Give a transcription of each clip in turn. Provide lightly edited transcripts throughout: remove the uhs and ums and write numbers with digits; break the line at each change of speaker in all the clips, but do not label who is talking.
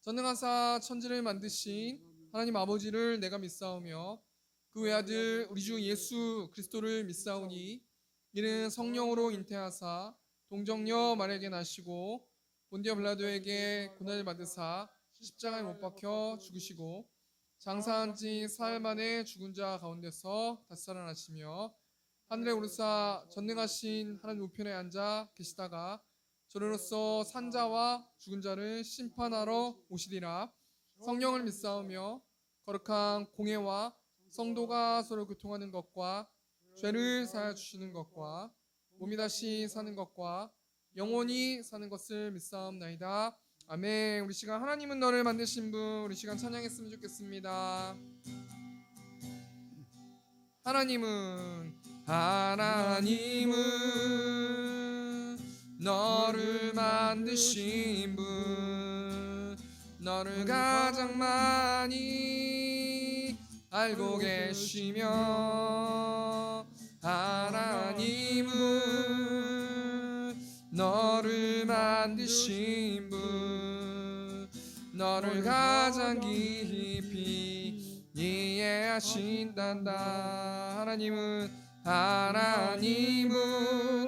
전능하사 천지를 만드신 하나님 아버지를 내가 믿사오며 그 외아들 우리 주 예수 그리스도를 믿사오니 이는 성령으로 잉태하사 동정녀 마리아에게 나시고 본디오 빌라도에게 고난을 받으사 십자가에 못 박혀 죽으시고 장사한 지 사흘 만에 죽은 자 가운데서 다시 살아나시며 하늘에 오르사 전능하신 하나님 우편에 앉아 계시다가 저로서 산자와 죽은 자를 심판하러 오시리라. 성령을 믿사오며 거룩한 공회와 성도가 서로 교통하는 것과 죄를 사하여 주시는 것과 몸이 다시 사는 것과 영원히 사는 것을 믿사옵나이다. 아멘. 우리 시간 하나님은 너를 만드신 분, 우리 시간 찬양했으면 좋겠습니다. 하나님은 너를 만드신 분, 너를 가장 많이 알고 계시며 하나님은 너를 만드신 분, 너를 가장 깊이 이해하신단다. 하나님은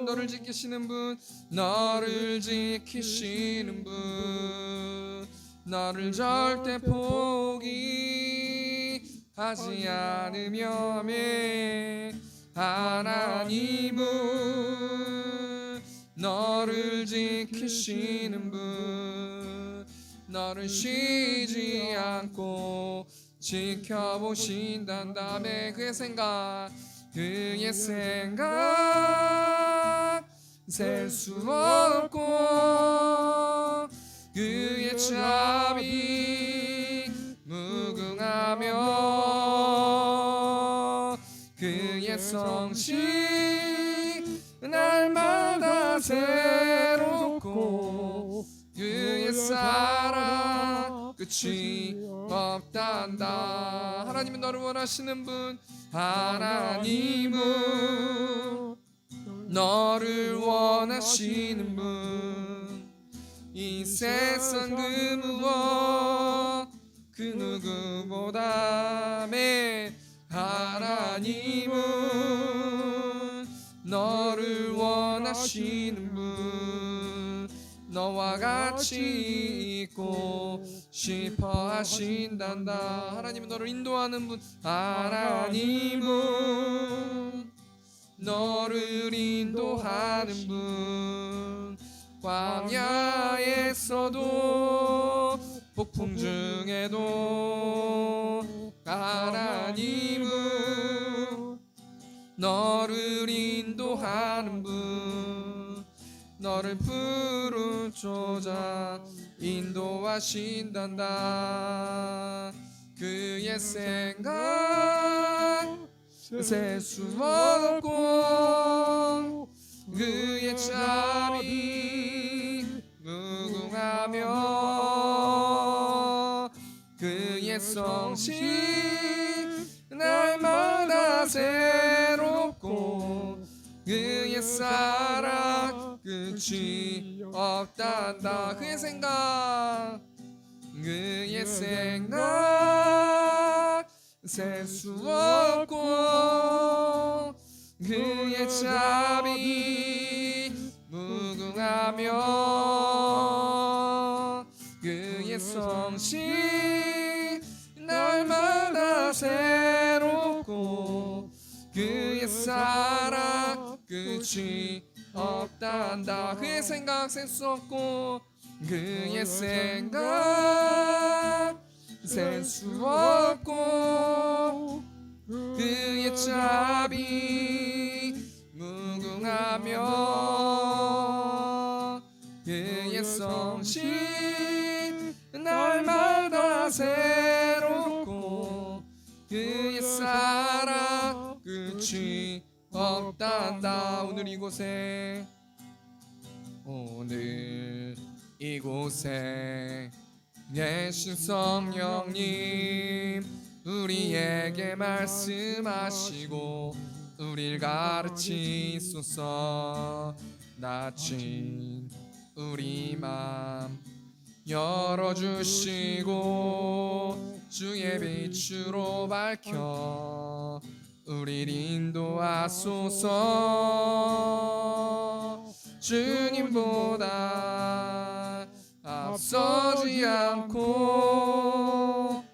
너를 지키시는 분, 너를 지키시는 분, 너를 절대 포기하지 않으며 아멘. 하나님은 너를 지키시는 분, 너를 쉬지 않고 지켜보신단다. 아멘. 그의 생각 셀 수 없고 그의 자비 무궁하며 그의 성실 날마다 새롭고 그의 사랑 끝이 없단다. 하나님은 너를 원하시는 분, 하나님은 너를 원하시는 분, 이 세상 그 무엇 그 누구보다 아멘. 하나님은 너를 원하시는 분, 너와 같이 있고 싶어 하신단다. 하나님은 너를 인도하는 분, 하나님은 너를 인도하는 분, 광야에서도 폭풍 중에도 하나님은 너를 인도하는 분, 너를 푸른 조작 인도하신단다. 그의 생각 셀 수 없고 그의 자비 무궁하며 그의 성실 날마다 새롭고 그의 사랑 끝이 없단다. 그의 생각 셀 수 없고 그의 자비 무궁하며 그의 성실 날마다 새롭고 그의 사랑 끝이 없단다. 그의 생각 셀 수 없고 그의 생각 셀 수 없고 그의 자비 무궁하며 그의 성실 날마다 새롭고 그의 사랑 끝이 없단다. 오늘 이곳에 계신 성령님, 우리에게 말씀하시고 우릴 가르치소서. 닫힌 우리 맘 열어주시고 주의 빛으로 밝혀 우릴 인도하소서. 주님보다 앞서지 않고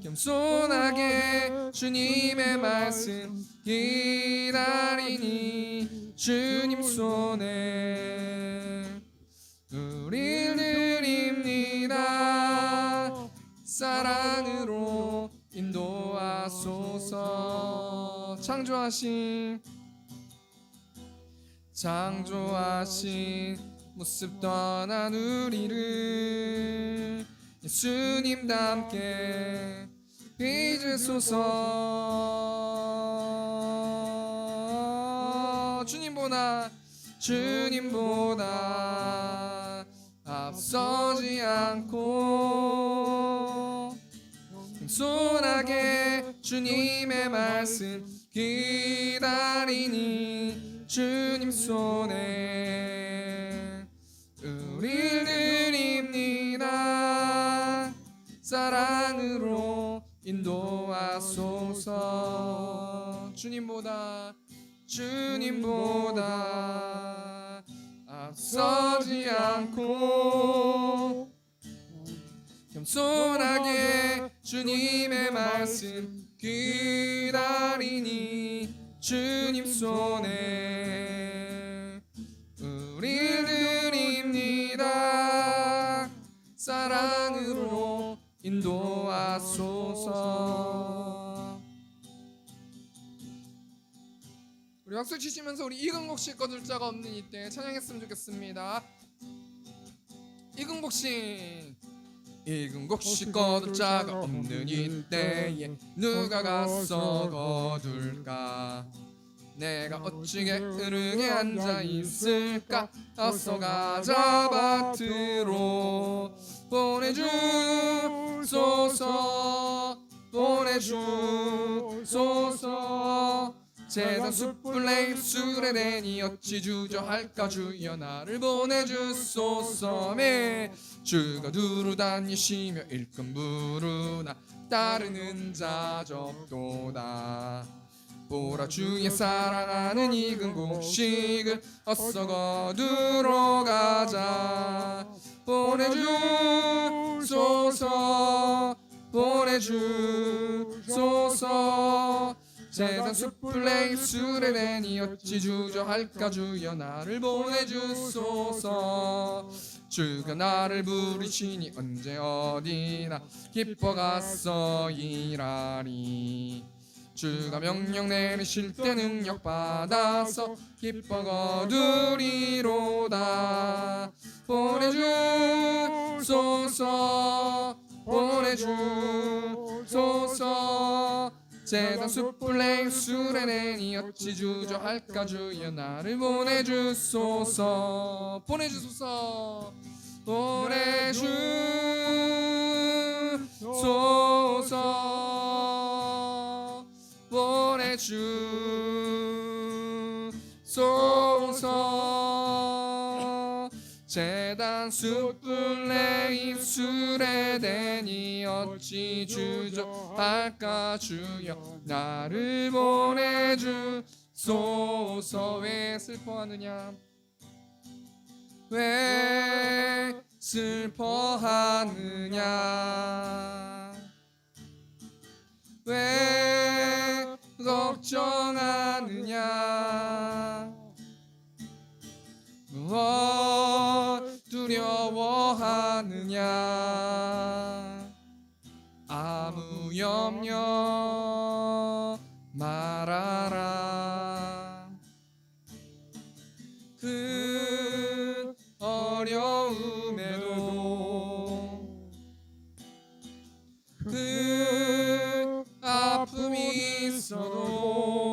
겸손하게 주님의 말씀 기다리니 주님 손에 우릴 드립니다. 사랑으로 인도하소서. 창조하신 모습 떠난 우리를 예수님 닮게 빚으소서. 주님보다 앞서지 않고 겸손하게 주님의 말씀 기다리니 주님 손에 우릴 드립니다. 사랑으로 인도하소서. 주님보다 앞서지 않고 겸손하게 주님의 말씀 기다리니 주님 손에 우릴 드립니다. 사랑으로 인도하소서. 우리 박수 치시면서 우리 이근복 씨 거둘 자가 없는 이때 찬양했으면 좋겠습니다. 이근복 씨 거둘 자가 없는 이때에 누가 가서 거둘까? 내가 어찌게 으르게 앉아 있을까? 어서 가자 밭으로 보내주소서. 세상 숯불 내 입술에 대니 어찌 주저할까? 주여 나를 보내주소서. 주가 두루 다니시며 일꾼 부르나 따르는 자 적도다. 보라 주의 사랑하는 익은 곡식을 어서 거두러 가자. 보내주소서. 세상 숯불 내 입술에 대니 어찌 주저할까? 주여 나를 보내주소서. 주가 나를 부르시니 언제 어디나 기뻐 가서 일하리. 주가 명령 내리실 때 능력 받아서 기뻐 거두리로다. 보내주소서. 세상 숯불 내 입술에 내니 어찌 주저할까? 주여 나를 보내주소서. 보내주소서. 재단 숯불 내 입술에 대니 어찌 주저할까? 주여 나를 보내주소서. 왜 슬퍼하느냐? 왜 슬퍼하느냐? 왜 걱정하느냐? 무엇 두려워하느냐? 아무 염려 말아라. 그 어려움에도 그 아픔이 있어도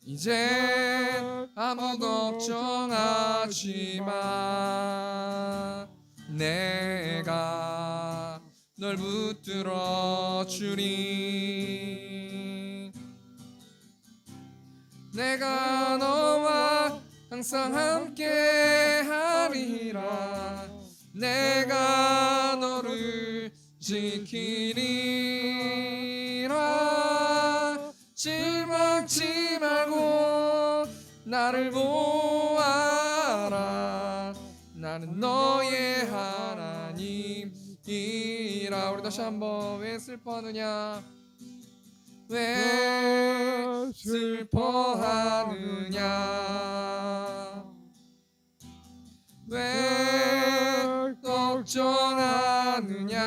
이제 아무 걱정하지 마. 내가 널 붙들어 주리. 내가 너와 항상 함께 하리라. 내가 너를 지키리라. 실망치 말고 나를 보아라. 나는 너의 하나님이라. 우리 다시 한번. 왜 슬퍼하느냐, 왜 슬퍼하느냐, 왜 걱정하느냐,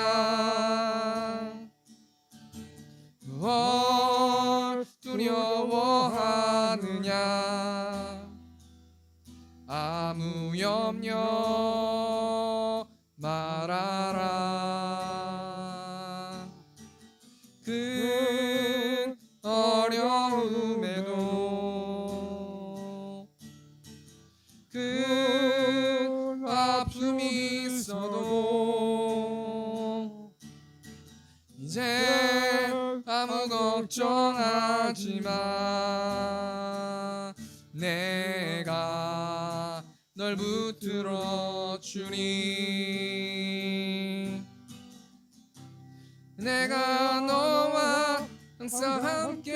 뭘 두려워하느냐. 아무 염려 말아라. 그 어려움에도 그 아픔이 있어도 이제 아무 걱정하지 마. 내가 널 붙들어 주니. 내가 너와 항상 함께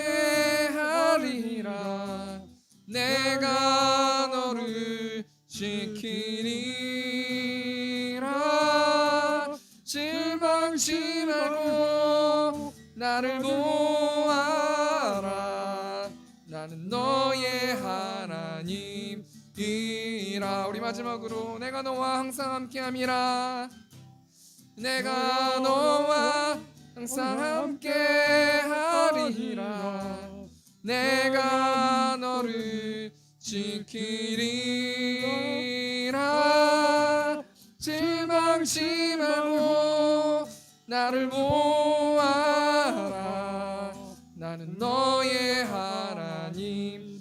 하리라. 내가 너를 지키리라. 실망치 말고 나를 보아라. 나는 너의 하나님이라. 우리 마지막으로. 내가 너와 항상 함께함이라. 내가 너와 항상 함께 하리라. 내가 너를 지키리라. 실망치 말고 나를 보아라. 나는 너의 하나님이라.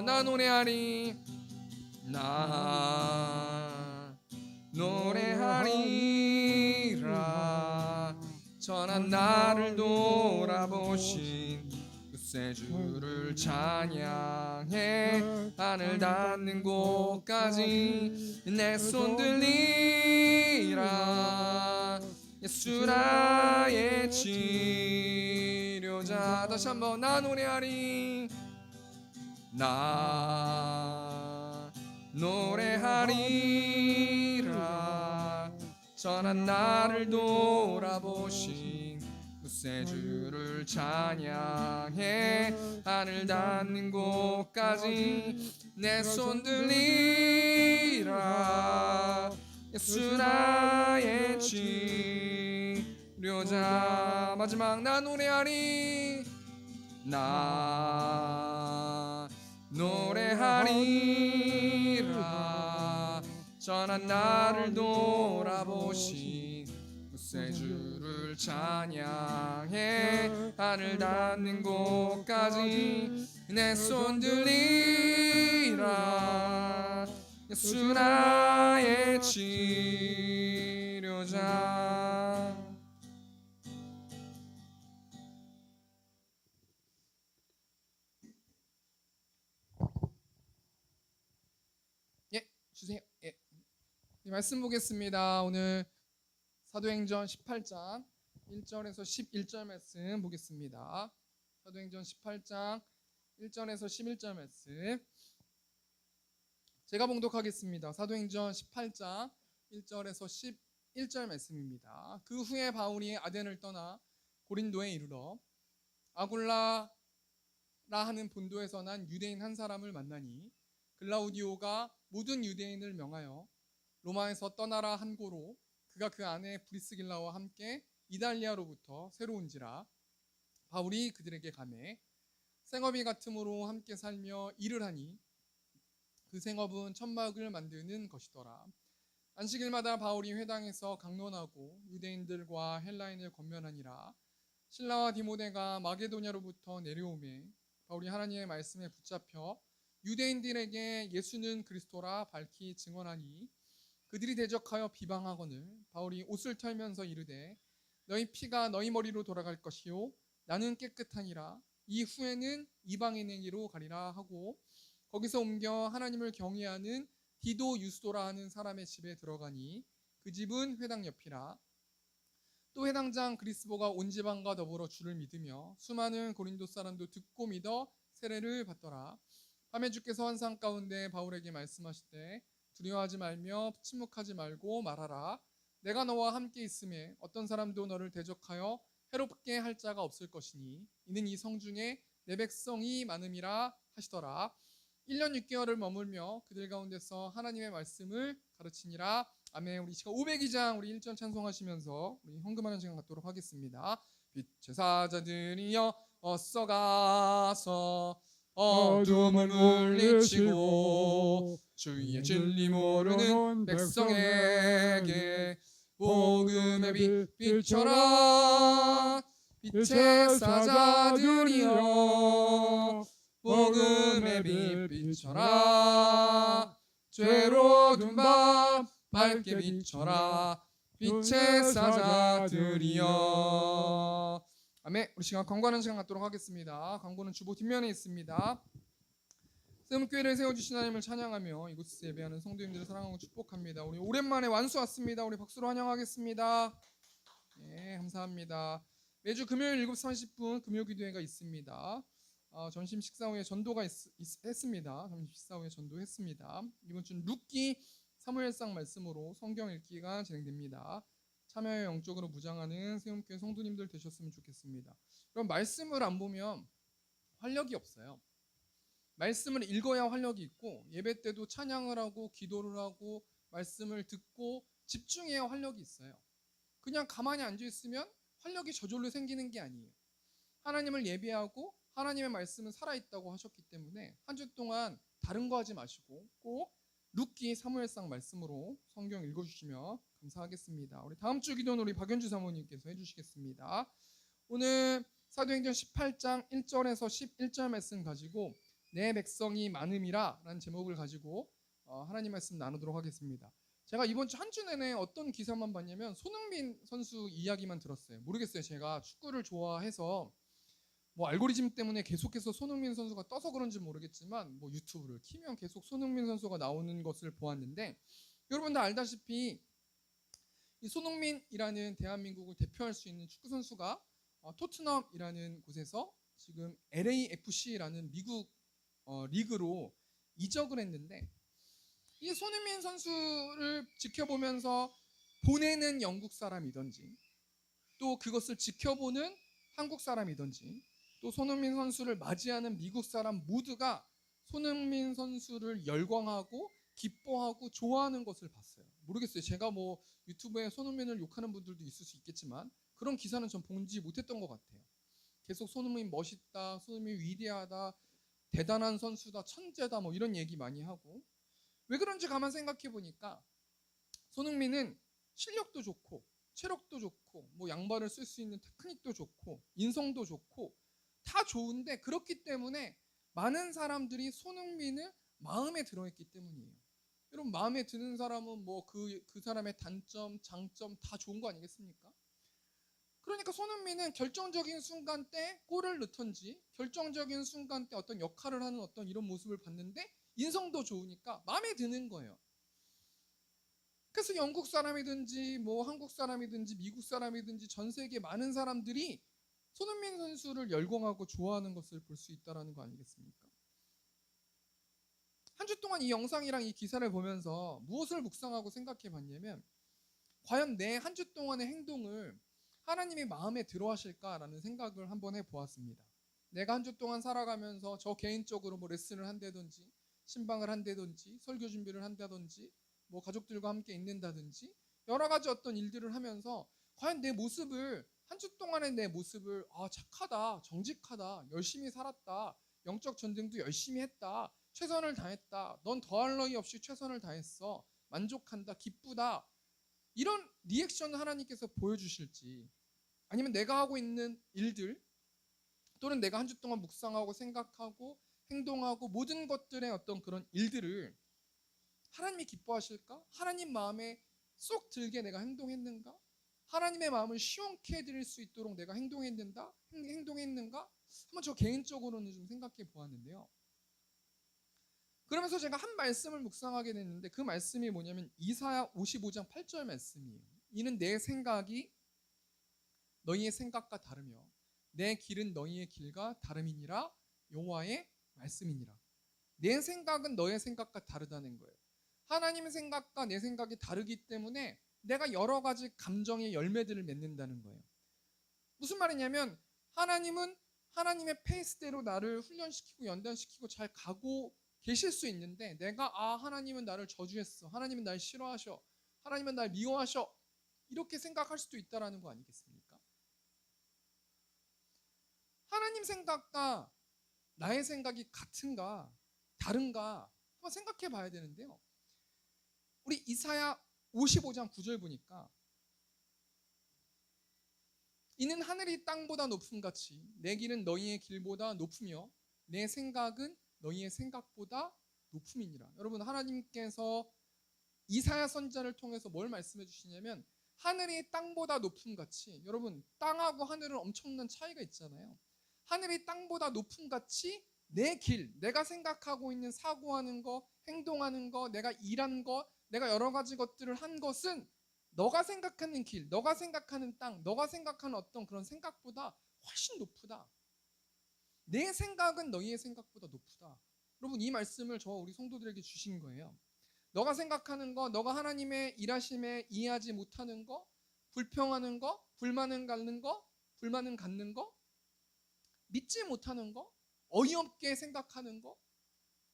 나 노래하리. 나 노래하리라. 전한 나를 돌아보신 그새 주를 찬양해. 하늘 닿는 곳까지 내 손 들리라. 예수 나의 치료자. 다시 한번. 나 노래하리. 나 노래하리라. 전한 나를 돌아보신 그새 주를 찬양해. 하늘 닿는 곳까지 내 손 들리라. 예수 나의 치료자. 마지막. 나 노래하리. 나 노래하리라. 전한 나를 돌아보신 그새 주를 찬양해. 하늘 닿는 곳까지 내 손 들리라. 예수 나의 치료자. 주세요. 예. 말씀 보겠습니다. 오늘 사도행전 18장 1절에서 11절 말씀 보겠습니다. 사도행전 18장 1절에서 11절 말씀 제가 봉독하겠습니다. 사도행전 18장 1절에서 11절 말씀입니다. 그 후에 바울이 아덴을 떠나 고린도에 이르러 아굴라라 하는 본도에서 난 유대인 한 사람을 만나니 글라우디오가 모든 유대인을 명하여 로마에서 떠나라 한 고로 그가 그 안에 브리스길라와 함께 이달리아로부터 새로 온지라. 바울이 그들에게 가매 생업이 같음으로 함께 살며 일을 하니 그 생업은 천막을 만드는 것이더라. 안식일마다 바울이 회당에서 강론하고 유대인들과 헬라인을 권면하니라. 실라와 디모데가 마게도냐로부터 내려오매 바울이 하나님의 말씀에 붙잡혀 유대인들에게 예수는 그리스도라 밝히 증언하니 그들이 대적하여 비방하거늘 바울이 옷을 털면서 이르되 너희 피가 너희 머리로 돌아갈 것이요 나는 깨끗하니라. 이후에는 이방인에게로 가리라 하고 거기서 옮겨 하나님을 경외하는 디도 유스도라 하는 사람의 집에 들어가니 그 집은 회당 옆이라. 또 회당장 그리스보가 온 지방과 더불어 주를 믿으며 수많은 고린도 사람도 듣고 믿어 세례를 받더라. 밤에 주께서 환상 가운데 바울에게 말씀하시되 두려워하지 말며 침묵하지 말고 말하라. 내가 너와 함께 있음에 어떤 사람도 너를 대적하여 해롭게 할 자가 없을 것이니 이는 이 성중에 내 백성이 많음이라 하시더라. 1년 6개월을 머물며 그들 가운데서 하나님의 말씀을 가르치니라. 아멘. 우리 시간 502장 우리 1절 찬송하시면서 우리 헌금하는 시간 갖도록 하겠습니다. 빛의 사자들이여 어서 가서 어둠을 물리치고 주의 진리 모르는 백성에게 복음의 빛 비춰라. 빛의 사자들이여 복음의 빛 비춰라. 죄로 둔 밤 밝게 비춰라. 빛의 사자들이여. 아멘. 우리 시간 광고하는 시간 갖도록 하겠습니다. 광고는 주보 뒷면에 있습니다. 세움교회를 세워주신 하나님을 찬양하며 이곳에서 예배하는 성도님들을 사랑하고 축복합니다. 우리 오랜만에 완수 왔습니다. 우리 박수로 환영하겠습니다. 네, 감사합니다. 매주 금요일 7시 30분 금요기도회가 있습니다. 점심 식사 후에 전도가 했습니다. 점심 식사 후에 전도했습니다. 이번 주는 룻기 사무엘상 말씀으로 성경 읽기가 진행됩니다. 참여에 영적으로 무장하는 세움교회 성도님들 되셨으면 좋겠습니다. 그럼 말씀을 안 보면 활력이 없어요. 말씀을 읽어야 활력이 있고 예배 때도 찬양을 하고 기도를 하고 말씀을 듣고 집중해야 활력이 있어요. 그냥 가만히 앉아 있으면 활력이 저절로 생기는 게 아니에요. 하나님을 예배하고 하나님의 말씀은 살아있다고 하셨기 때문에 한 주 동안 다른 거 하지 마시고 꼭 룻기 사무엘상 말씀으로 성경 읽어주시면 감사하겠습니다. 우리 다음 주 기도는 우리 박연주 사모님께서 해주시겠습니다. 오늘 사도행전 18장 1절에서 11절 말씀 가지고 내 백성이 많음이라 라는 제목을 가지고 하나님 말씀 나누도록 하겠습니다. 제가 이번 주 한 주 내내 어떤 기사만 봤냐면 손흥민 선수 이야기만 들었어요. 모르겠어요. 제가 축구를 좋아해서 뭐 알고리즘 때문에 계속해서 손흥민 선수가 떠서 그런지 모르겠지만 뭐 유튜브를 키면 계속 손흥민 선수가 나오는 것을 보았는데 여러분들 알다시피 이 손흥민이라는 대한민국을 대표할 수 있는 축구 선수가 토트넘이라는 곳에서 지금 LAFC라는 미국 리그로 이적을 했는데 이 손흥민 선수를 지켜보면서 보내는 영국 사람이든지 또 그것을 지켜보는 한국 사람이든지 또 손흥민 선수를 맞이하는 미국 사람 모두가 손흥민 선수를 열광하고 기뻐하고 좋아하는 것을 봤어요. 모르겠어요. 제가 뭐 유튜브에 손흥민을 욕하는 분들도 있을 수 있겠지만 그런 기사는 전 본지 못했던 것 같아요. 계속 손흥민 멋있다, 손흥민 위대하다, 대단한 선수다, 천재다 뭐 이런 얘기 많이 하고 왜 그런지 가만 생각해 보니까 손흥민은 실력도 좋고 체력도 좋고 뭐 양발을 쓸 수 있는 테크닉도 좋고 인성도 좋고 다 좋은데 그렇기 때문에 많은 사람들이 손흥민을 마음에 들어했기 때문이에요. 여러분 마음에 드는 사람은 뭐 그 사람의 단점, 장점 다 좋은 거 아니겠습니까? 그러니까 손흥민은 결정적인 순간 때 골을 넣던지 결정적인 순간 때 어떤 역할을 하는 어떤 이런 모습을 봤는데 인성도 좋으니까 마음에 드는 거예요. 그래서 영국 사람이든지 뭐 한국 사람이든지 미국 사람이든지 전 세계 많은 사람들이 손흥민 선수를 열광하고 좋아하는 것을 볼 수 있다는 거 아니겠습니까? 한 주 동안 이 영상이랑 이 기사를 보면서 무엇을 묵상하고 생각해 봤냐면 과연 내 한 주 동안의 행동을 하나님이 마음에 들어 하실까라는 생각을 한번 해보았습니다. 내가 한 주 동안 살아가면서 저 개인적으로 뭐 레슨을 한다든지 신방을 한다든지 설교 준비를 한다든지 뭐 가족들과 함께 있는다든지 여러 가지 어떤 일들을 하면서 과연 내 모습을 한 주 동안의 내 모습을 착하다, 정직하다, 열심히 살았다, 영적 전쟁도 열심히 했다, 최선을 다했다, 넌 더할 나위 없이 최선을 다했어, 만족한다, 기쁘다 이런 리액션을 하나님께서 보여주실지 아니면 내가 하고 있는 일들 또는 내가 한 주 동안 묵상하고 생각하고 행동하고 모든 것들의 어떤 그런 일들을 하나님이 기뻐하실까? 하나님 마음에 쏙 들게 내가 행동했는가? 하나님의 마음을 시원케 해드릴 수 있도록 내가 행동했는가? 한번 저 개인적으로는 좀 생각해 보았는데요. 그러면서 제가 한 말씀을 묵상하게 됐는데 그 말씀이 뭐냐면 이사야 55장 8절 말씀이에요. 이는 내 생각이 너희의 생각과 다르며 내 길은 너희의 길과 다름이니라 여호와의 말씀이니라. 내 생각은 너의 생각과 다르다는 거예요. 하나님의 생각과 내 생각이 다르기 때문에 내가 여러 가지 감정의 열매들을 맺는다는 거예요. 무슨 말이냐면 하나님은 하나님의 페이스대로 나를 훈련시키고 연단시키고 잘 가고 계실 수 있는데 내가 하나님은 나를 저주했어. 하나님은 날 싫어하셔. 하나님은 날 미워하셔. 이렇게 생각할 수도 있다라는 거 아니겠습니까? 하나님 생각과 나의 생각이 같은가 다른가 한번 생각해 봐야 되는데요. 우리 이사야 55장 9절 보니까 이는 하늘이 땅보다 높음 같이 내 길은 너희의 길보다 높으며 내 생각은 너희의 생각보다 높음이니라. 여러분, 하나님께서 이사야 선지자를 통해서 뭘 말씀해 주시냐면 하늘이 땅보다 높음 같이, 여러분 땅하고 하늘은 엄청난 차이가 있잖아요. 하늘이 땅보다 높음 같이 내 길, 내가 생각하고 있는 사고하는 거, 행동하는 거, 내가 일한 거, 내가 여러 가지 것들을 한 것은 너가 생각하는 길, 너가 생각하는 땅, 너가 생각하는 어떤 그런 생각보다 훨씬 높다. 내 생각은 너희의 생각보다 높다. 여러분, 이 말씀을 저와 우리 성도들에게 주신 거예요. 너가 생각하는 거, 너가 하나님의 일하심에 이해하지 못하는 거, 불평하는 거, 불만은 갖는 거, 불만은 갖는 거, 믿지 못하는 거, 어이없게 생각하는 거,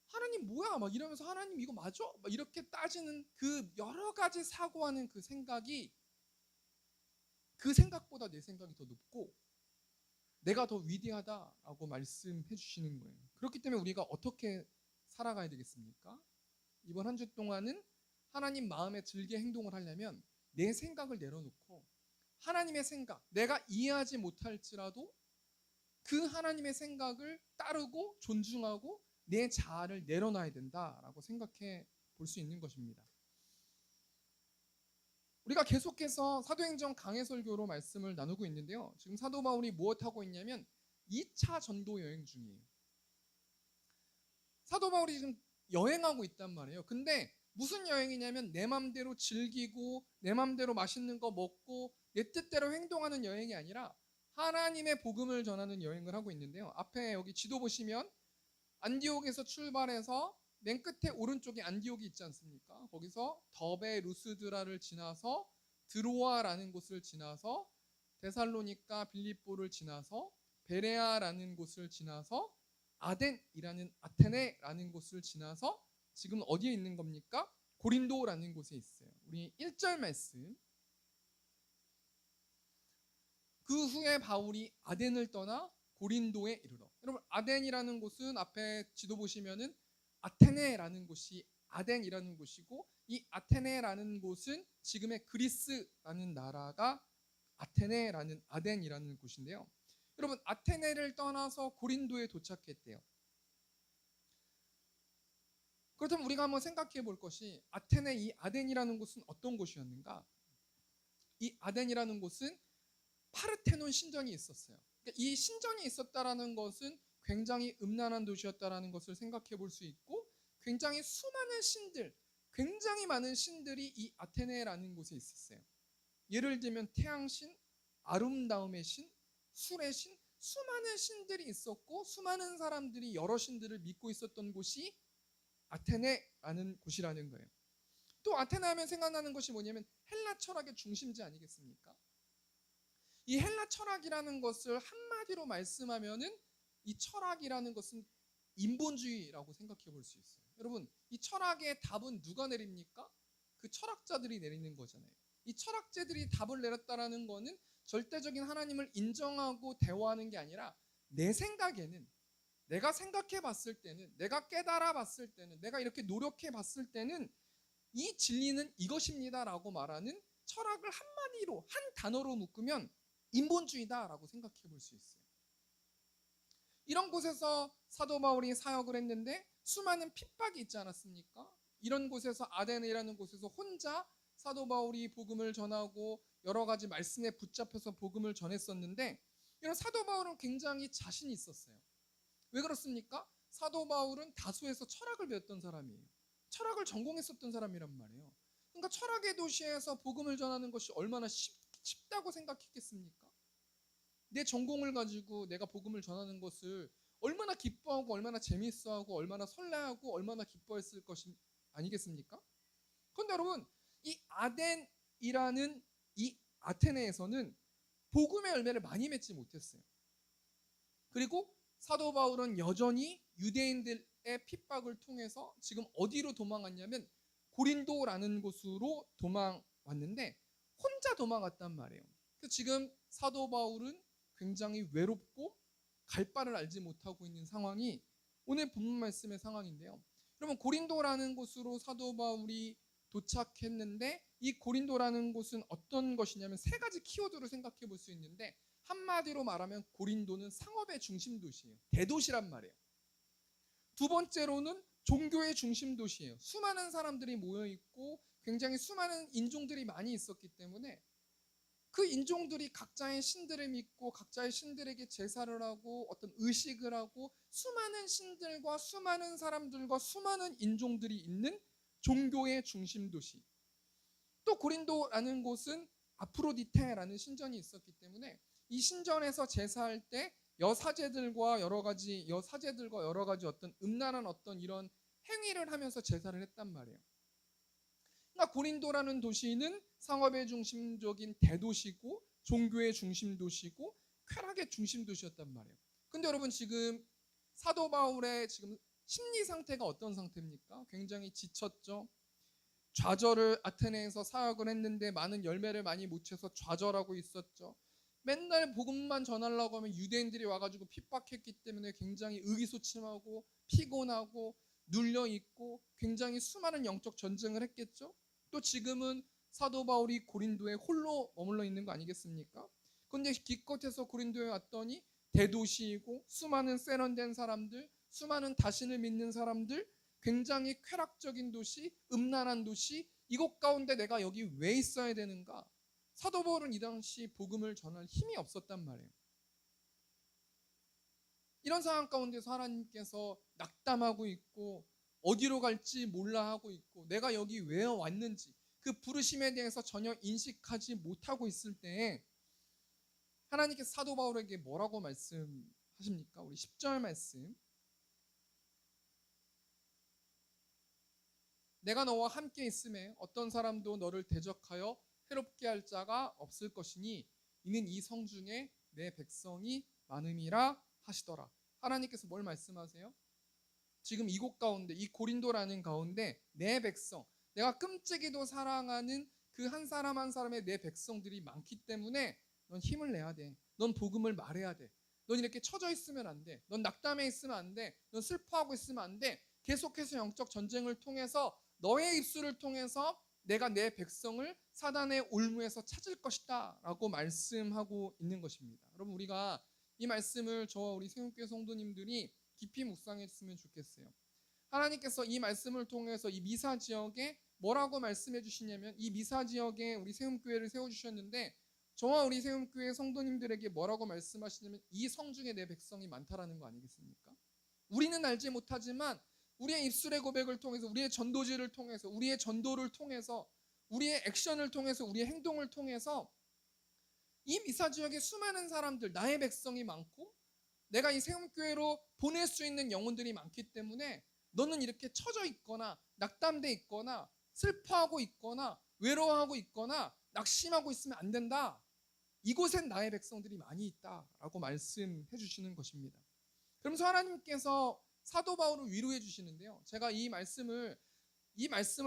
하나님 뭐야? 막 이러면서 하나님 이거 맞아? 막 이렇게 따지는 그 여러 가지 사고하는 그 생각이 그 생각보다 내 생각이 더 높고 내가 더 위대하다라고 말씀해 주시는 거예요. 그렇기 때문에 우리가 어떻게 살아가야 되겠습니까? 이번 한 주 동안은 하나님 마음에 들게 행동을 하려면 내 생각을 내려놓고 하나님의 생각, 내가 이해하지 못할지라도 그 하나님의 생각을 따르고 존중하고 내 자아를 내려놔야 된다라고 생각해 볼 수 있는 것입니다. 우리가 계속해서 사도행전 강해설교로 말씀을 나누고 있는데요. 지금 사도 바울이 무엇하고 있냐면 2차 전도 여행 중이에요. 사도 바울이 지금 여행하고 있단 말이에요. 근데 무슨 여행이냐면 내 맘대로 즐기고 내 맘대로 맛있는 거 먹고 내 뜻대로 행동하는 여행이 아니라 하나님의 복음을 전하는 여행을 하고 있는데요. 앞에 여기 지도 보시면 안디옥에서 출발해서 맨 끝에 오른쪽에 안디옥이 있지 않습니까? 거기서 더베 루스드라를 지나서 드로아라는 곳을 지나서 데살로니가 빌립보를 지나서 베레아라는 곳을 지나서 아덴이라는 아테네라는 곳을 지나서 지금 어디에 있는 겁니까? 고린도라는 곳에 있어요. 우리 1절 말씀. 그 후에 바울이 아덴을 떠나 고린도에 이르러. 여러분, 아덴이라는 곳은 앞에 지도 보시면은 아테네라는 곳이 아덴이라는 곳이고, 이 아테네라는 곳은 지금의 그리스라는 나라가 아테네라는 아덴이라는 곳인데요. 여러분, 아테네를 떠나서 고린도에 도착했대요. 그렇다면 우리가 한번 생각해 볼 것이 아테네 이 아덴이라는 곳은 어떤 곳이었는가? 이 아덴이라는 곳은 파르테논 신전이 있었어요. 그러니까 이 신전이 있었다라는 것은 굉장히 음란한 도시였다라는 것을 생각해 볼 수 있고, 굉장히 수많은 신들, 굉장히 많은 신들이 이 아테네라는 곳에 있었어요. 예를 들면 태양신, 아름다움의 신, 술의 신, 수많은 신들이 있었고 수많은 사람들이 여러 신들을 믿고 있었던 곳이 아테네라는 곳이라는 거예요. 또 아테네 하면 생각나는 것이 뭐냐면 헬라 철학의 중심지 아니겠습니까? 이 헬라 철학이라는 것을 한마디로 말씀하면은 이 철학이라는 것은 인본주의라고 생각해 볼 수 있어요. 여러분, 이 철학의 답은 누가 내립니까? 그 철학자들이 내리는 거잖아요. 이 철학자들이 답을 내렸다라는 거는 절대적인 하나님을 인정하고 대화하는 게 아니라 내 생각에는, 내가 생각해 봤을 때는, 내가 깨달아 봤을 때는, 내가 이렇게 노력해 봤을 때는 이 진리는 이것입니다라고 말하는 철학을 한마디로 한 단어로 묶으면 인본주의다라고 생각해 볼 수 있어요. 이런 곳에서 사도 바울이 사역을 했는데 수많은 핍박이 있지 않았습니까? 이런 곳에서 아데네라는 곳에서 혼자 사도 바울이 복음을 전하고 여러 가지 말씀에 붙잡혀서 복음을 전했었는데 이런 사도 바울은 굉장히 자신이 있었어요. 왜 그렇습니까? 사도 바울은 다소에서 철학을 배웠던 사람이에요. 철학을 전공했었던 사람이란 말이에요. 그러니까 철학의 도시에서 복음을 전하는 것이 얼마나 쉽다고 생각했겠습니까? 내 전공을 가지고 내가 복음을 전하는 것을 얼마나 기뻐하고 얼마나 재미있어하고 얼마나 설레하고 얼마나 기뻐했을 것이 아니겠습니까? 그런데 여러분, 이 아덴이라는 이 아테네에서는 복음의 열매를 많이 맺지 못했어요. 그리고 사도 바울은 여전히 유대인들의 핍박을 통해서 지금 어디로 도망갔냐면 고린도라는 곳으로 도망왔는데 혼자 도망갔단 말이에요. 그래서 지금 사도 바울은 굉장히 외롭고 갈 바를 알지 못하고 있는 상황이 오늘 본문 말씀의 상황인데요. 여러분, 고린도라는 곳으로 사도 바울이 도착했는데 이 고린도라는 곳은 어떤 것이냐면 세 가지 키워드로 생각해 볼 수 있는데, 한마디로 말하면 고린도는 상업의 중심 도시예요. 대도시란 말이에요. 두 번째로는 종교의 중심 도시예요. 수많은 사람들이 모여 있고 굉장히 수많은 인종들이 많이 있었기 때문에 그 인종들이 각자의 신들을 믿고 각자의 신들에게 제사를 하고 어떤 의식을 하고 수많은 신들과 수많은 사람들과 수많은 인종들이 있는 종교의 중심 도시. 또 고린도라는 곳은 아프로디테라는 신전이 있었기 때문에 이 신전에서 제사할 때 여사제들과 여러 가지 어떤 음란한 어떤 이런 행위를 하면서 제사를 했단 말이에요. 그러니까 고린도라는 도시는 상업의 중심적인 대도시고 종교의 중심 도시고 쾌락의 중심 도시였단 말이에요. 근데 여러분, 지금 사도 바울의 지금 심리 상태가 어떤 상태입니까? 굉장히 지쳤죠. 좌절을 아테네에서 사역을 했는데 많은 열매를 많이 못 채서 좌절하고 있었죠. 맨날 복음만 전하려고 하면 유대인들이 와가지고 핍박했기 때문에 굉장히 의기소침하고 피곤하고 눌려있고 굉장히 수많은 영적 전쟁을 했겠죠. 또 지금은 사도 바울이 고린도에 홀로 머물러 있는 거 아니겠습니까? 그런데 기껏해서 고린도에 왔더니 대도시이고 수많은 세련된 사람들, 수많은 다신을 믿는 사람들, 굉장히 쾌락적인 도시, 음란한 도시, 이곳 가운데 내가 여기 왜 있어야 되는가? 사도 바울은 이 당시 복음을 전할 힘이 없었단 말이에요. 이런 상황 가운데서 하나님께서 낙담하고 있고 어디로 갈지 몰라 하고 있고 내가 여기 왜 왔는지 그 부르심에 대해서 전혀 인식하지 못하고 있을 때에 하나님께서 사도 바울에게 뭐라고 말씀하십니까? 우리 10절 말씀. 내가 너와 함께 있음에 어떤 사람도 너를 대적하여 해롭게 할 자가 없을 것이니 이는 이 성중에 내 백성이 많음이라 하시더라. 하나님께서 뭘 말씀하세요? 지금 이곳 가운데, 이 고린도라는 가운데 내 백성, 내가 끔찍이도 사랑하는 그 한 사람 한 사람의 내 백성들이 많기 때문에 넌 힘을 내야 돼. 넌 복음을 말해야 돼. 넌 이렇게 처져 있으면 안 돼. 넌 낙담해 있으면 안 돼. 넌 슬퍼하고 있으면 안 돼. 계속해서 영적 전쟁을 통해서 너의 입술을 통해서 내가 내 백성을 사단의 올무에서 찾을 것이다 라고 말씀하고 있는 것입니다. 여러분, 우리가 이 말씀을 저와 우리 세움교회 성도님들이 깊이 묵상했으면 좋겠어요. 하나님께서 이 말씀을 통해서 이 미사 지역에 뭐라고 말씀해 주시냐면, 이 미사 지역에 우리 세움교회를 세워주셨는데 저와 우리 세움교회 성도님들에게 뭐라고 말씀하시냐면 이 성중에 내 백성이 많다라는 거 아니겠습니까? 우리는 알지 못하지만 우리의 입술의 고백을 통해서, 우리의 전도지를 통해서, 우리의 전도를 통해서, 우리의 액션을 통해서, 우리의 행동을 통해서 이 미사 지역에 수많은 사람들, 나의 백성이 많고 내가 이 세움교회로 보낼 수 있는 영혼들이 많기 때문에 너는 이렇게 처져 있거나 낙담돼 있거나 슬퍼하고 있거나 외로워하고 있거나 낙심하고 있으면 안 된다. 이곳엔 나의 백성들이 많이 있다라고 말씀해 주시는 것입니다. 그러면서 하나님께서 사도 바울을 위로해 주시는데요. 제가 이 말씀을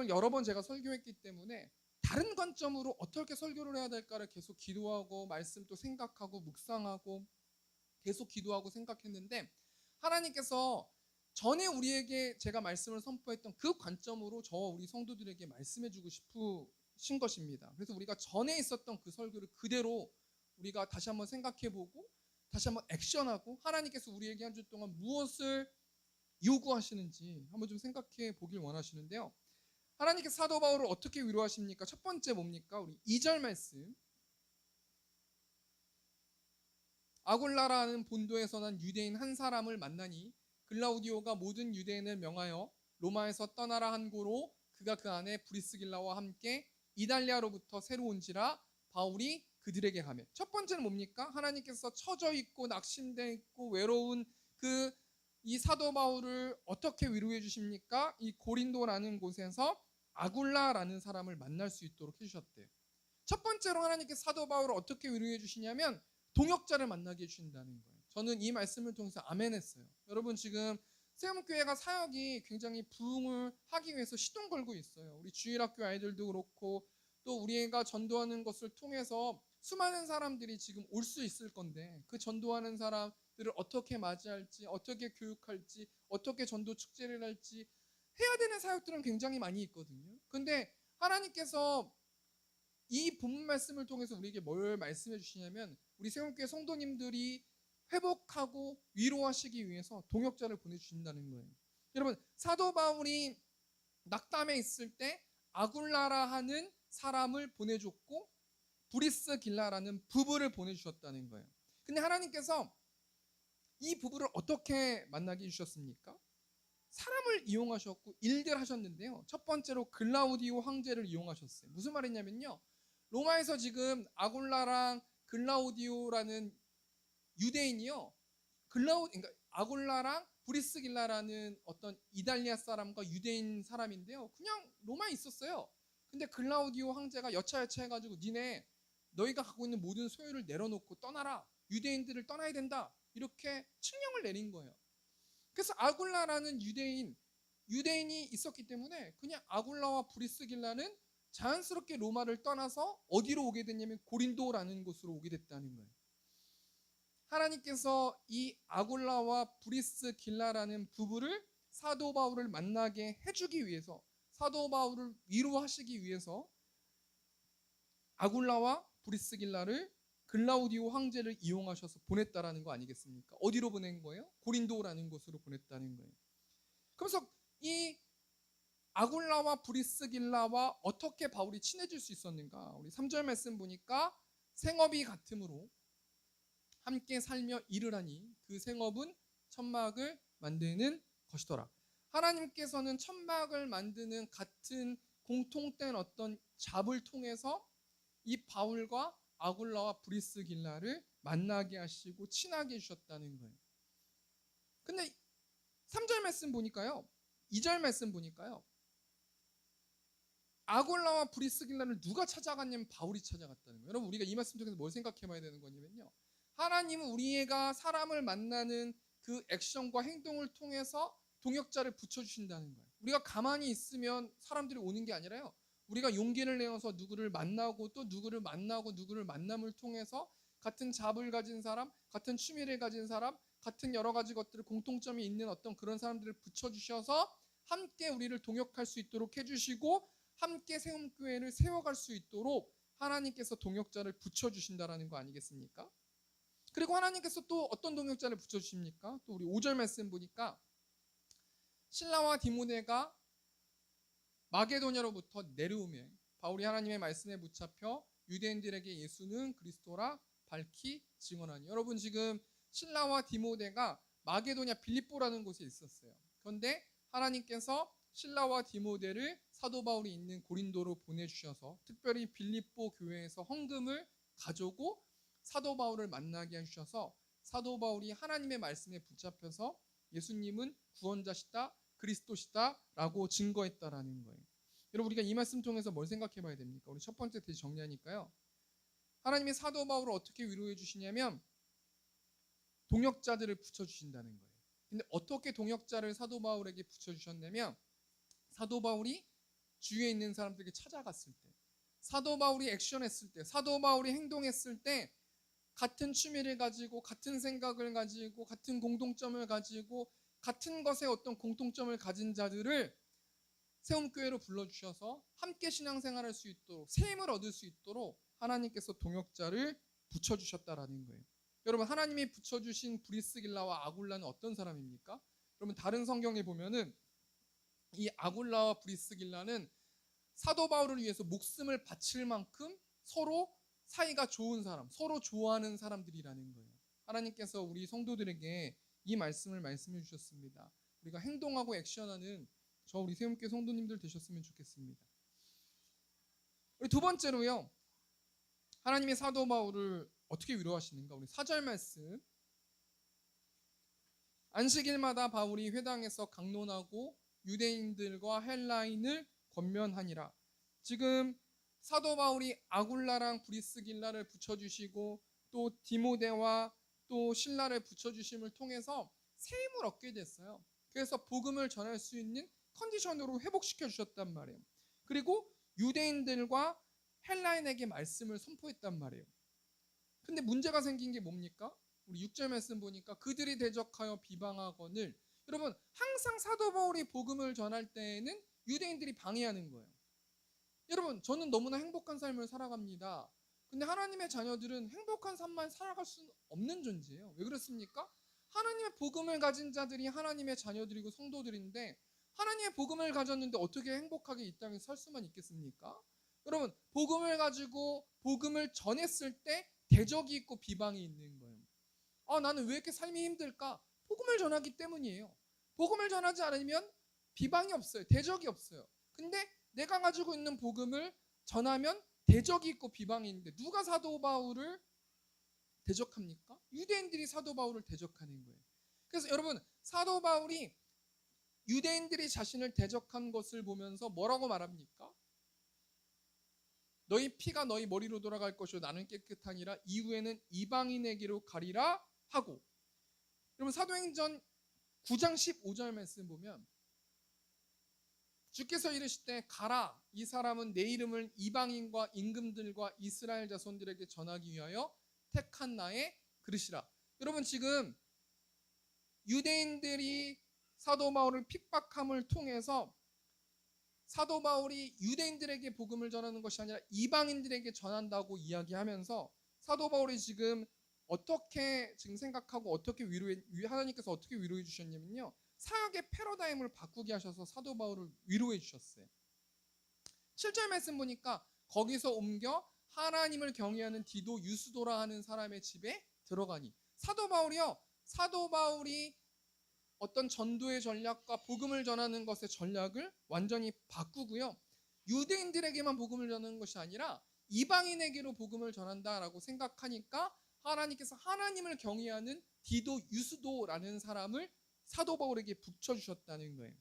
여러 번 제가 설교했기 때문에 다른 관점으로 어떻게 설교를 해야 될까를 계속 기도하고 말씀 또 생각하고 묵상하고 계속 기도하고 생각했는데, 하나님께서 전에 우리에게 제가 말씀을 선포했던 그 관점으로 저와 우리 성도들에게 말씀해 주고 싶으신 것입니다. 그래서 우리가 전에 있었던 그 설교를 그대로 우리가 다시 한번 생각해 보고 다시 한번 액션하고 하나님께서 우리에게 한 주 동안 무엇을 요구하시는지 한번 좀 생각해 보길 원하시는데요. 하나님께서 사도 바울을 어떻게 위로하십니까? 첫 번째 뭡니까? 우리 2절 말씀. 아굴라라는 본도에서 난 유대인 한 사람을 만나니 글라우디오가 모든 유대인을 명하여 로마에서 떠나라 한 고로 그가 그 안에 브리스길라와 함께 이달리아로부터 새로 온지라 바울이 그들에게 가며. 첫 번째는 뭡니까? 하나님께서 처져 있고 낙심돼 있고 외로운 이 사도 바울을 어떻게 위로해 주십니까? 이 고린도라는 곳에서 아굴라라는 사람을 만날 수 있도록 해주셨대요. 첫 번째로 하나님께서 사도 바울을 어떻게 위로해 주시냐면 동역자를 만나게 해주신다는 거예요. 저는 이 말씀을 통해서 아멘했어요. 여러분, 지금 세움교회가 사역이 굉장히 부흥을 하기 위해서 시동 걸고 있어요. 우리 주일학교 아이들도 그렇고 또 우리가 전도하는 것을 통해서 수많은 사람들이 지금 올 수 있을 건데 그 전도하는 사람들을 어떻게 맞이할지, 어떻게 교육할지, 어떻게 전도 축제를 할지 해야 되는 사역들은 굉장히 많이 있거든요. 근데 하나님께서 이 본문 말씀을 통해서 우리에게 뭘 말씀해 주시냐면 우리 세움교회 성도님들이 회복하고 위로하시기 위해서 동역자를 보내주신다는 거예요. 여러분, 사도 바울이 낙담에 있을 때 아굴라라 하는 사람을 보내줬고 브리스길라라는 부부를 보내주셨다는 거예요. 근데 하나님께서 이 부부를 어떻게 만나게 해주셨습니까? 사람을 이용하셨고 일들 하셨는데요. 첫 번째로 글라우디오 황제를 이용하셨어요. 무슨 말이냐면요, 로마에서 지금 아굴라랑 글라우디오라는 유대인이요, 그러니까 아굴라랑 브리스길라라는 어떤 이달리아 사람과 유대인 사람인데요, 그냥 로마에 있었어요. 근데 글라우디오 황제가 여차여차 해가지고 너희가 갖고 있는 모든 소유를 내려놓고 떠나라, 유대인들을 떠나야 된다, 이렇게 칙령을 내린 거예요. 그래서 아굴라라는 유대인이 있었기 때문에 그냥 아굴라와 브리스길라는 자연스럽게 로마를 떠나서 어디로 오게 됐냐면 고린도라는 곳으로 오게 됐다는 거예요. 하나님께서 이 아굴라와 브리스길라라는 부부를 사도 바울을 만나게 해주기 위해서, 사도 바울을 위로하시기 위해서 아굴라와 브리스길라를 글라우디오 황제를 이용하셔서 보냈다라는 거 아니겠습니까? 어디로 보낸 거예요? 고린도라는 곳으로 보냈다는 거예요. 그래서 이 아굴라와 브리스길라와 어떻게 바울이 친해질 수 있었는가? 우리 3절 말씀 보니까 생업이 같으므로 함께 살며 일을 하니 그 생업은 천막을 만드는 것이더라. 하나님께서는 천막을 만드는 같은 공통된 어떤 잡을 통해서 이 바울과 아굴라와 브리스길라를 만나게 하시고 친하게 해주셨다는 거예요. 근데 3절 말씀 보니까요, 2절 말씀 보니까요, 아굴라와 브리스길라를 누가 찾아갔냐면 바울이 찾아갔다는 거예요. 여러분, 우리가 이 말씀 통해서 뭘 생각해 봐야 되는 거냐면요, 하나님은 우리가 사람을 만나는 그 액션과 행동을 통해서 동역자를 붙여주신다는 거예요. 우리가 가만히 있으면 사람들이 오는 게 아니라요, 우리가 용기를 내어서 누구를 만나고 또 누구를 만나고 누구를 만남을 통해서 같은 잡을 가진 사람, 같은 취미를 가진 사람, 같은 여러 가지 것들을 공통점이 있는 어떤 그런 사람들을 붙여주셔서 함께 우리를 동역할 수 있도록 해주시고 함께 세움교회를 세워갈 수 있도록 하나님께서 동역자를 붙여주신다라는 거 아니겠습니까? 그리고 하나님께서 또 어떤 동역자를 붙여주십니까? 또 우리 5절 말씀 보니까 실라와 디모데가 마게도냐로부터 내려오며 바울이 하나님의 말씀에 붙잡혀 유대인들에게 예수는 그리스도라 밝히 증언하니. 여러분, 지금 실라와 디모데가 마게도냐 빌립보라는 곳에 있었어요. 그런데 하나님께서 실라와 디모데를 사도 바울이 있는 고린도로 보내주셔서 특별히 빌립보 교회에서 헌금을 가져오고 사도 바울을 만나게 하셔서 사도 바울이 하나님의 말씀에 붙잡혀서 예수님은 구원자시다, 그리스도시다 라고 증거했다라는 거예요. 여러분, 우리가 이 말씀 통해서 뭘 생각해 봐야 됩니까? 우리 첫 번째 다시 정리하니까요, 하나님의 사도 바울을 어떻게 위로해 주시냐면 동역자들을 붙여주신다는 거예요. 근데 어떻게 동역자를 사도 바울에게 붙여주셨냐면 사도 바울이 주위에 있는 사람들에게 찾아갔을 때, 사도 바울이 액션했을 때, 사도 바울이 행동했을 때 같은 취미를 가지고 같은 생각을 가지고 같은 공통점을 가지고 같은 것에 어떤 공통점을 가진 자들을 세움교회로 불러주셔서 함께 신앙생활할 수 있도록, 새 힘을 얻을 수 있도록 하나님께서 동역자를 붙여주셨다라는 거예요. 여러분, 하나님이 붙여주신 브리스길라와 아굴라는 어떤 사람입니까? 여러분, 다른 성경에 보면은 이 아굴라와 브리스길라는 사도 바울을 위해서 목숨을 바칠 만큼 서로 사이가 좋은 사람, 서로 좋아하는 사람들이라는 거예요. 하나님께서 우리 성도들에게 이 말씀을 말씀해 주셨습니다. 우리가 행동하고 액션하는 우리 세움교회 성도님들 되셨으면 좋겠습니다. 우리 두 번째로요, 하나님의 사도 바울을 어떻게 위로하시는가? 우리 4절 말씀. 안식일마다 바울이 회당에서 강론하고 유대인들과 헬라인을 권면하니라. 지금 사도 바울이 아굴라랑 브리스길라를 붙여주시고 또 디모데와 또 신라를 붙여주심을 통해서 새 힘을 얻게 됐어요. 그래서 복음을 전할 수 있는 컨디션으로 회복시켜 주셨단 말이에요. 그리고 유대인들과 헬라인에게 말씀을 선포했단 말이에요. 근데 문제가 생긴 게 뭡니까? 우리 6절 말씀 보니까 그들이 대적하여 비방하거늘. 여러분, 항상 사도 바울이 복음을 전할 때에는 유대인들이 방해하는 거예요. 여러분, 저는 너무나 행복한 삶을 살아갑니다. 근데 하나님의 자녀들은 행복한 삶만 살아갈 수 없는 존재예요. 왜 그렇습니까? 하나님의 복음을 가진 자들이 하나님의 자녀들이고 성도들인데, 하나님의 복음을 가졌는데 어떻게 행복하게 이 땅에 살 수만 있겠습니까? 여러분, 복음을 가지고 복음을 전했을 때 대적이 있고 비방이 있는 거예요. 나는 왜 이렇게 삶이 힘들까? 복음을 전하기 때문이에요. 복음을 전하지 않으면 비방이 없어요. 대적이 없어요. 근데 내가 가지고 있는 복음을 전하면 대적이 있고 비방이 있는데 누가 사도 바울을 대적합니까? 유대인들이 사도 바울을 대적하는 거예요. 그래서 여러분, 사도 바울이 유대인들이 자신을 대적한 것을 보면서 뭐라고 말합니까? 너희 피가 너희 머리로 돌아갈 것이요 나는 깨끗하니라. 이후에는 이방인에게로 가리라 하고. 여러분, 사도행전 9장 15절 말씀 보면 주께서 이르시되 가라, 이 사람은 내 이름을 이방인과 임금들과 이스라엘 자손들에게 전하기 위하여 택한 나의 그릇이라. 여러분, 지금 유대인들이 사도 바울을 핍박함을 통해서 사도 바울이 유대인들에게 복음을 전하는 것이 아니라 이방인들에게 전한다고 이야기하면서 사도 바울이 지금 어떻게 지금 생각하고 어떻게 하나님께서 어떻게 위로해 주셨냐면요, 사역의 패러다임을 바꾸게 하셔서 사도 바울을 위로해 주셨어요. 7절 말씀 보니까 거기서 옮겨 하나님을 경외하는 디도 유스도라 하는 사람의 집에 들어가니. 사도 바울이 어떤 전도의 전략과 복음을 전하는 것의 전략을 완전히 바꾸고요, 유대인들에게만 복음을 전하는 것이 아니라 이방인에게로 복음을 전한다라고 생각하니까 하나님께서 하나님을 경외하는 디도 유스도라는 사람을 사도 바울에게 붙여주셨다는 거예요.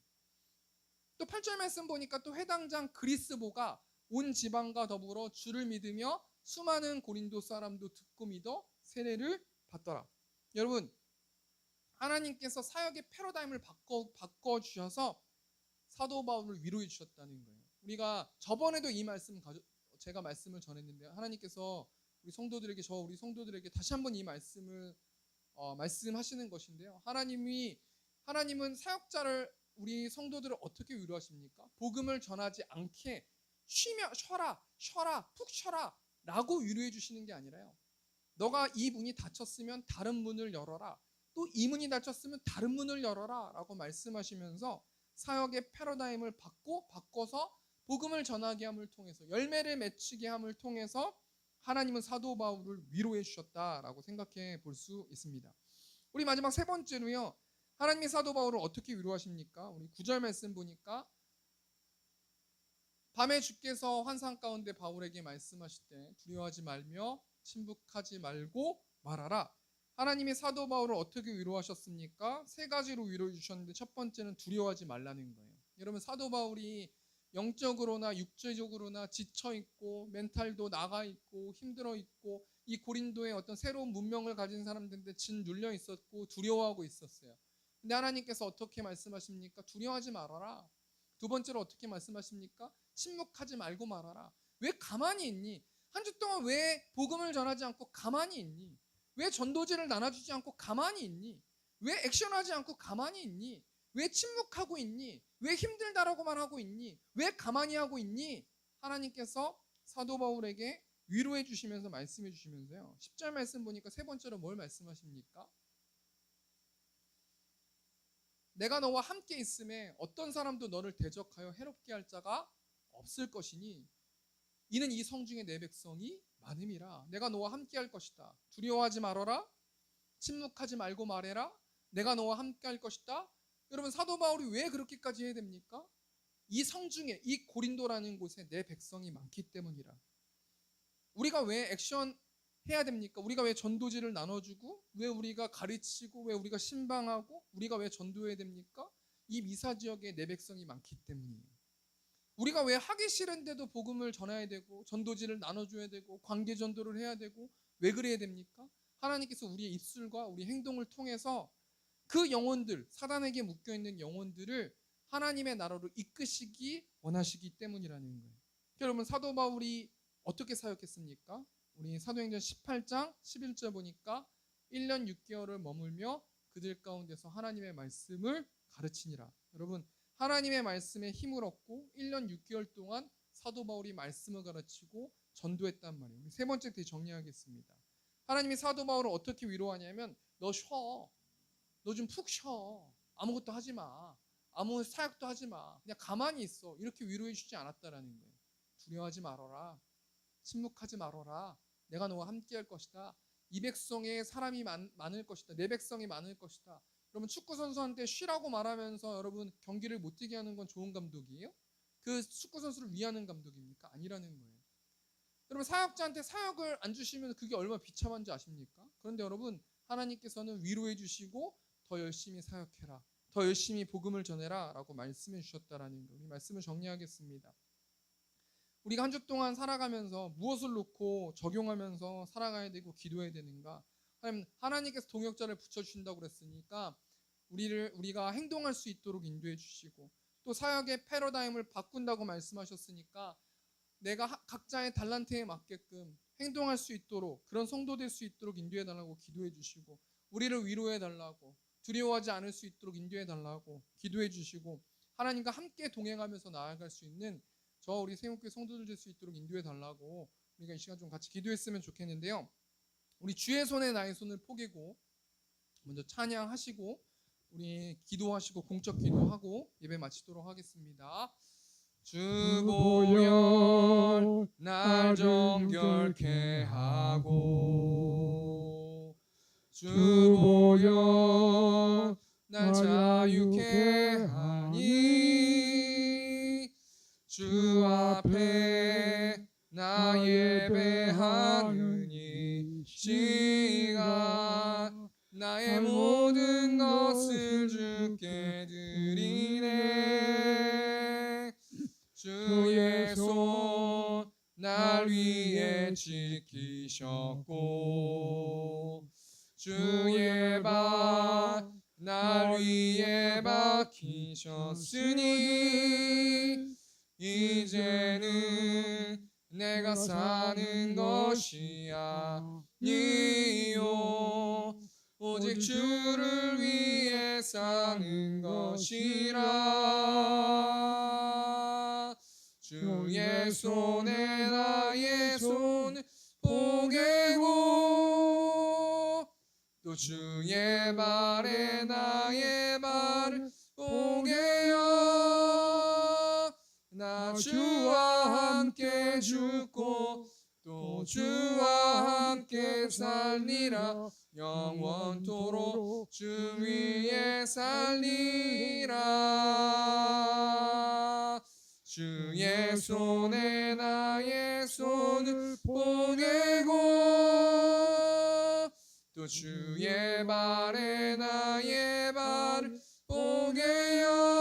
또 8절 말씀 보니까 또 회당장 그리스보가 온 지방과 더불어 주를 믿으며 수많은 고린도 사람도 듣고 믿어 세례를 받더라. 여러분, 하나님께서 사역의 패러다임을 바꿔주셔서 사도 바울을 위로해 주셨다는 거예요. 우리가 저번에도 이 말씀 제가 말씀을 전했는데요, 하나님께서 우리 성도들에게 다시 한번 이 말씀을 말씀하시는 것인데요, 하나님은 사역자를, 우리 성도들을 어떻게 위로하십니까? 복음을 전하지 않게 쉬라 푹 쉬라 라고 위로해 주시는 게 아니라요, 너가 이 문이 닫혔으면 다른 문을 열어라, 또 이 문이 닫혔으면 다른 문을 열어라 라고 말씀하시면서 사역의 패러다임을 바꿔서 복음을 전하게 함을 통해서, 열매를 맺히게 함을 통해서 하나님은 사도 바울을 위로해 주셨다라고 생각해 볼 수 있습니다. 우리 마지막 세 번째로요, 하나님이 사도 바울을 어떻게 위로하십니까? 우리 9절 말씀 보니까 밤에 주께서 환상 가운데 바울에게 말씀하실 때 두려워하지 말며 침묵하지 말고 말하라. 하나님이 사도 바울을 어떻게 위로하셨습니까? 세 가지로 위로해 주셨는데 첫 번째는 두려워하지 말라는 거예요. 여러분, 사도 바울이 영적으로나 육체적으로나 지쳐있고 멘탈도 나가있고 힘들어있고 이 고린도에 어떤 새로운 문명을 가진 사람들한테 진 눌려 있었고 두려워하고 있었어요. 근데 하나님께서 어떻게 말씀하십니까? 두려워하지 말아라. 두 번째로 어떻게 말씀하십니까? 침묵하지 말고 말아라. 왜 가만히 있니? 한 주 동안 왜 복음을 전하지 않고 가만히 있니? 왜 전도지를 나눠주지 않고 가만히 있니? 왜 액션하지 않고 가만히 있니? 왜 침묵하고 있니? 왜 힘들다라고만 하고 있니? 왜 가만히 하고 있니? 하나님께서 사도 바울에게 위로해 주시면서 말씀해 주시면서요, 10절 말씀 보니까 세 번째로 뭘 말씀하십니까? 내가 너와 함께 있음에 어떤 사람도 너를 대적하여 해롭게 할 자가 없을 것이니 이는 이 성중에 내 백성이 많음이라. 내가 너와 함께 할 것이다. 두려워하지 말아라. 침묵하지 말고 말해라. 내가 너와 함께 할 것이다. 여러분, 사도 바울이 왜 그렇게까지 해야 됩니까? 이 성중에, 이 고린도라는 곳에 내 백성이 많기 때문이라. 우리가 왜 액션 해야 됩니까? 우리가 왜 전도지를 나눠주고, 왜 우리가 가르치고, 왜 우리가 신방하고, 우리가 왜 전도해야 됩니까? 이 미사 지역에 내 백성이 많기 때문이에요. 우리가 왜 하기 싫은데도 복음을 전해야 되고, 전도지를 나눠줘야 되고, 관계 전도를 해야 되고, 왜 그래야 됩니까? 하나님께서 우리의 입술과 우리 행동을 통해서 그 영혼들, 사단에게 묶여있는 영혼들을 하나님의 나라로 이끄시기 원하시기 때문이라는 거예요. 여러분, 사도 바울이 어떻게 사역했습니까? 우리 사도행전 18장 11절 보니까 1년 6개월을 머물며 그들 가운데서 하나님의 말씀을 가르치니라. 여러분, 하나님의 말씀에 힘을 얻고 1년 6개월 동안 사도 바울이 말씀을 가르치고 전도했단 말이에요. 세 번째 때 정리하겠습니다. 하나님이 사도 바울을 어떻게 위로하냐면, 너 쉬어. 너 좀 푹 쉬어. 아무것도 하지 마. 아무 사역도 하지 마. 그냥 가만히 있어. 이렇게 위로해 주지 않았다라는 거예요. 두려워하지 말아라. 침묵하지 말아라. 내가 너와 함께 할 것이다. 이 백성에 사람이 많을 것이다. 내 백성이 많을 것이다. 여러분, 축구 선수한테 쉬라고 말하면서 여러분 경기를 못 뛰게 하는 건 좋은 감독이에요? 그 축구 선수를 위하는 감독입니까? 아니라는 거예요. 여러분, 사역자한테 사역을 안 주시면 그게 얼마나 비참한지 아십니까? 그런데 여러분, 하나님께서는 위로해 주시고 더 열심히 사역해라. 더 열심히 복음을 전해라 라고 말씀해 주셨다라는 거. 우리 말씀을 정리하겠습니다. 우리가 한 주 동안 살아가면서 무엇을 놓고 적용하면서 살아가야 되고 기도해야 되는가? 하나님께서 동역자를 붙여주신다고 그랬으니까 우리가 행동할 수 있도록 인도해 주시고, 또 사역의 패러다임을 바꾼다고 말씀하셨으니까 내가 각자의 달란트에 맞게끔 행동할 수 있도록, 그런 성도 될 수 있도록 인도해 달라고 기도해 주시고, 우리를 위로해 달라고, 두려워하지 않을 수 있도록 인도해 달라고 기도해 주시고, 하나님과 함께 동행하면서 나아갈 수 있는 저 우리 세움교회 성도들 될 수 있도록 인도해 달라고 우리가 이 시간 좀 같이 기도했으면 좋겠는데요. 우리 주의 손에 나의 손을 포개고 먼저 찬양하시고 우리 기도하시고 공적 기도하고 예배 마치도록 하겠습니다. 주 보혈 날 정결케 하고, 주 보혈 날 자유케 하니, 주 앞에 나 예배하는 이 시간 나의 모든 것을 주께 드리네. 주의 손 날 위에 지키셨고, 주의 발 날 위에 박히셨으니, 이제는 내가 사는 것이 아니요 오직 주를 위해 사는 것이라. 주의 손에 나의 손을 포개고, 또 주의 발에 나의 발을 포개어, 나 주와 함께 죽고 또 주와 함께 살리라. 영원토록 주 위에 살리라. 주의 손에 나의 손을 포개고, 또 주의 발에 나의 발을 포개어,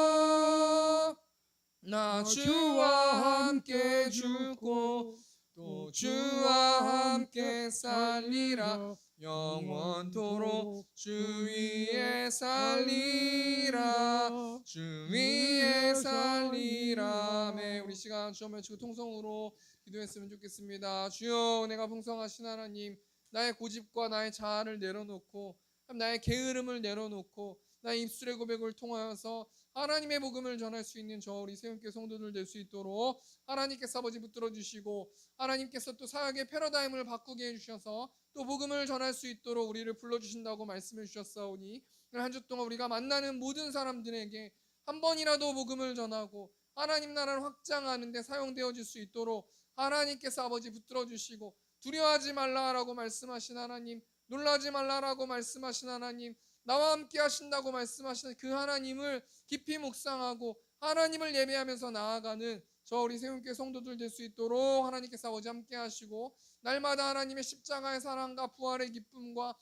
나 주와 함께 죽고 또 주와 함께 살리라. 영원토록 주 위에 살리라. 주 위에 살리라. 아멘. 우리 시간 주여 외치고 통성으로 기도했으면 좋겠습니다. 주여, 은혜가 풍성하신 하나님, 나의 고집과 나의 자아를 내려놓고 나의 게으름을 내려놓고 나의 입술의 고백을 통하여서 하나님의 복음을 전할 수 있는 저 우리 세움교회 성도들 될 수 있도록 하나님께서 아버지 붙들어 주시고, 하나님께서 또 사역의 패러다임을 바꾸게 해주셔서 또 복음을 전할 수 있도록 우리를 불러주신다고 말씀해 주셨사오니, 한 주 동안 우리가 만나는 모든 사람들에게 한 번이라도 복음을 전하고 하나님 나라를 확장하는 데 사용되어질 수 있도록 하나님께서 아버지 붙들어 주시고, 두려워하지 말라라고 말씀하신 하나님, 놀라지 말라라고 말씀하신 하나님, 나와 함께 하신다고 말씀하시는 그 하나님을 깊이 묵상하고 하나님을 예배하면서 나아가는 저 우리 세운교회 성도들 될 수 있도록 하나님께서 아버지 함께 하시고, 날마다 하나님의 십자가의 사랑과 부활의 기쁨과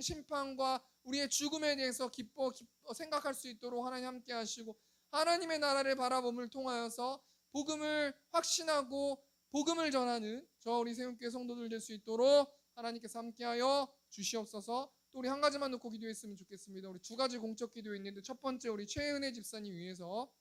심판과 우리의 죽음에 대해서 기뻐 생각할 수 있도록 하나님 함께 하시고, 하나님의 나라를 바라봄을 통하여서 복음을 확신하고 복음을 전하는 저 우리 세운교회 성도들 될 수 있도록 하나님께서 함께하여 주시옵소서. 또 우리 한 가지만 놓고 기도했으면 좋겠습니다. 우리 두 가지 공적 기도 있는데, 첫 번째 우리 최은혜 집사님 위해서,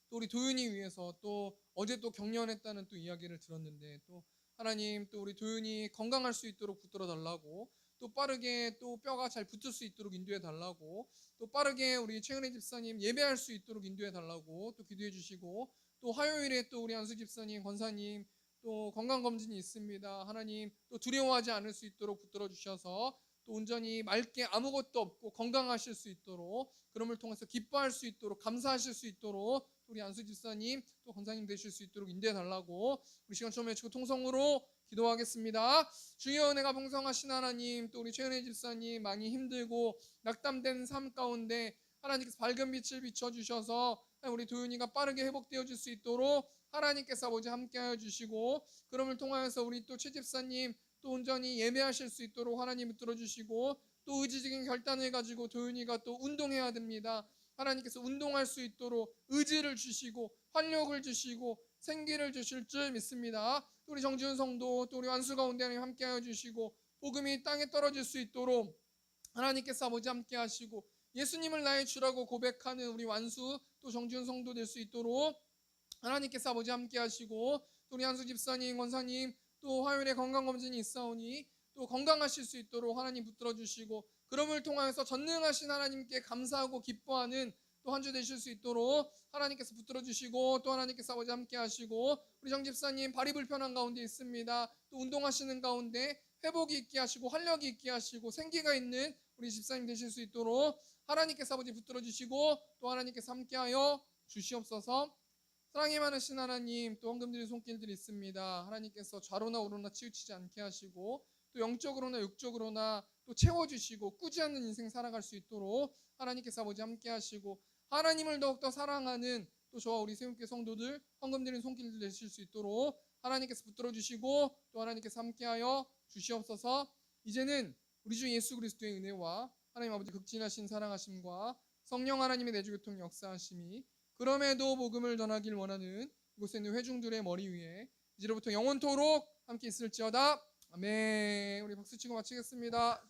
또 우리 도윤이 위해서, 또 어제 또 격려했다는 또 이야기를 들었는데, 또 하나님 또 우리 도윤이 건강할 수 있도록 붙들어 달라고, 또 빠르게 또 뼈가 잘 붙을 수 있도록 인도해 달라고, 또 빠르게 우리 최은혜 집사님 예배할 수 있도록 인도해 달라고 또 기도해 주시고, 또 화요일에 또 우리 안수 집사님, 권사님 또 건강검진이 있습니다. 하나님 또 두려워하지 않을 수 있도록 붙들어 주셔서 또 온전히 맑게 아무것도 없고 건강하실 수 있도록, 그럼을 통해서 기뻐할 수 있도록, 감사하실 수 있도록 우리 안수 집사님 또 권사님 되실 수 있도록 인도해 달라고 우리 시간 처음에 외치고 통성으로 기도하겠습니다. 주여, 은혜가 풍성하신 하나님, 또 우리 최은혜 집사님 많이 힘들고 낙담된 삶 가운데 하나님께서 밝은 빛을 비춰주셔서 우리 도윤이가 빠르게 회복되어질 수 있도록 하나님께서 아버지 함께하여 주시고, 그럼을 통하여서 우리 또 최 집사님 또 온전히 예배하실 수 있도록 하나님 붙들어 주시고, 또 의지적인 결단을 가지고 도윤이가 또 운동해야 됩니다. 하나님께서 운동할 수 있도록 의지를 주시고 활력을 주시고 생기를 주실 줄 믿습니다. 또 우리 정지훈 성도, 또 우리 완수 가운데 하나님 함께하여 주시고, 복음이 땅에 떨어질 수 있도록 하나님께서 아버지 함께 하시고, 예수님을 나의 주라고 고백하는 우리 완수 또 정지훈 성도 될 수 있도록 하나님께서 아버지 함께 하시고, 또 우리 한수 집사님, 권사님 또 화요일에 건강검진이 있사오니 또 건강하실 수 있도록 하나님 붙들어 주시고, 그럼을 통하여서 전능하신 하나님께 감사하고 기뻐하는 또 한 주 되실 수 있도록 하나님께서 붙들어 주시고, 또 하나님께서 아버지 함께 하시고, 우리 정 집사님 발이 불편한 가운데 있습니다. 또 운동하시는 가운데 회복이 있게 하시고 활력이 있게 하시고 생기가 있는 우리 집사님 되실 수 있도록 하나님께서 아버지 붙들어 주시고, 또 하나님께서 함께하여 주시옵소서. 사랑이 많으신 하나님, 또 헌금 드린 손길들이 있습니다. 하나님께서 좌로나 우로나 치우치지 않게 하시고, 또 영적으로나 육적으로나 또 채워주시고 꾸지 않는 인생 살아갈 수 있도록 하나님께서 아버지 함께 하시고, 하나님을 더욱더 사랑하는 또 저와 우리 세운교회 성도들 헌금 드린 손길들 되실 수 있도록 하나님께서 붙들어 주시고, 또 하나님께서 함께하여 주시옵소서. 이제는 우리 주 예수 그리스도의 은혜와 하나님 아버지 극진하신 사랑하심과 성령 하나님의 내주교통 역사하심이, 그럼에도 복음을 전하길 원하는 이곳에 있는 회중들의 머리 위에 이제로부터 영원토록 함께 있을지어다. 아멘. 우리 박수 치고 마치겠습니다.